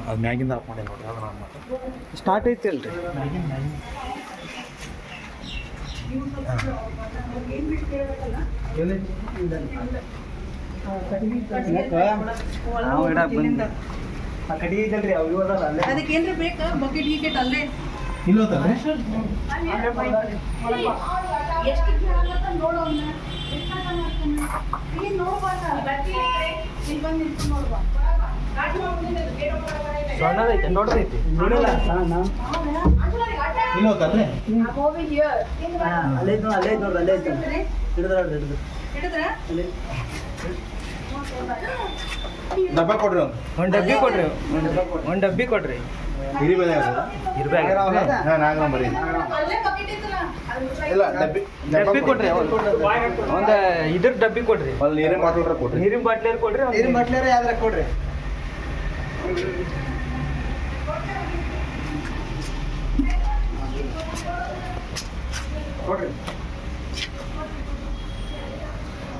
ಅದು ಮ್ಯಾಗಿಂದ ಆಫ್ ಮಾಡಿ ನೋಡ್ರಿ ಅದು ನಾನು ಮತ್ತೆ ಸ್ಟಾರ್ಟ್ ಐತಿ ಅಲ್ರಿ ನಾವು ಇಡ ಬಂದು ಆ ಕಡೆ ಐತಲ್ರಿ ಅವು ಇವದಲ್ಲ ಅಲ್ಲೇ ಅದಕ್ಕೆ ಏನ್ರ ಬೇಕಾ ಬಕೆಟ್ ಗಿಕೆಟ್ ಅಲ್ಲೇ ಇಲ್ಲೋತಲ್ರಿ ಎಷ್ಟು ಜನ ಅಂತ ನೋಡೋಣ ಇಲ್ಲಿ ನೋಡ್ಬಾರ್ದ ಇಲ್ಲಿ ಬಂದು ನಿಂತು ನೋಡ್ಬಾ ಸಣ್ಣದೈತೆ ದೊಡ್ಡದೈತಿ ನೋಡಿಲ್ಲ ಇಲ್ಲೋತಲ್ರಿ ಅಲ್ಲೇ ಐತಿ ಅಲ್ಲೇ ಐತಿ ನೋಡ್ರಿ ಅಲ್ಲೇ ಐತಿ ಹಿಡಿದ್ರ ಹಿಡಿದ್ರ ಡಬ್ಬ ಕೊಡ್ರಿ ಒಂದು ಡಬ್ಬಿ ಕೊಡ್ರಿ ಒಂದು ಡಬ್ಬಿ ಕೊಡ್ರಿ ಹಿರಿ ಬೆಲೆ ಇರ್ಬೇಕು ಹಾಂ ನಾಗರಾಮ್ ಬರೀ ಅಲ್ಲೇ ಬಕೆಟ್ ಇತ್ತಲ್ಲ ಇಲ್ಲ ಡಬ್ಬಿ ಕೊಡ್ರಿ ಒಂದು ಇದ್ರ ಡಬ್ಬಿ ಕೊಡ್ರಿ ಅಲ್ಲಿ ನೀರಿನ ಬಾಟ್ಲ್ ಕೊಡ್ರಿ ನೀರಿನ ಬಾಟ್ಲಿಯರ್ ಕೊಡ್ರಿ ನೀರಿನ ಬಾಟ್ಲಿಯರ ಯಾವ್ದಾರ ಕೊಡ್ರಿ ಕೊಡ್ರಿ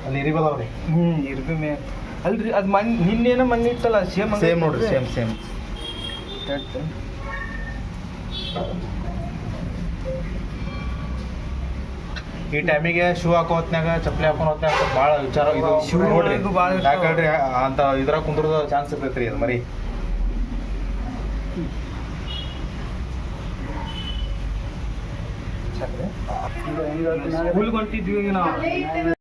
ಅಲ್ಲಿ ಹಿರಿ ಬದಾವ್ರಿ ಇರ್ಬಿ ಮೇ ಅಲ್ರಿ ಅದು ನಿನ್ನೇನೋ ಮಣ್ಣು ಇತ್ತಲ್ಲ ಸೇಮ್ ಸೇಮ್ ನೋಡ್ರಿ ಸೇಮ್ ಈ ಟೈಮಿಗೆ ಶೂ ಹಾಕೋ ಹೊತ್ನ್ಯಾಗ ಚಪ್ಪಲಿ ಹಾಕೊಂಡು ಹೊತ್ನ್ಯಾಗ ಭಾಳ ವಿಚಾರ ಇದು Shoe ನೋಡ್ರಿ ಒಳಗೂ ಭಾಳ ಇರ್ತಾವ. ಯಾಕಂದ್ರೆ ಅಂತ ಇದ್ರಾಗ ಕುಂದ್ರದ ಚಾನ್ಸ್ ಇರ್ತೈತ್ರಿ ಅದು ಮರಿ ಸ್ಕೂಲ್ಗೆ ಹೊಂಟಿದ್ವಿ ನಾವು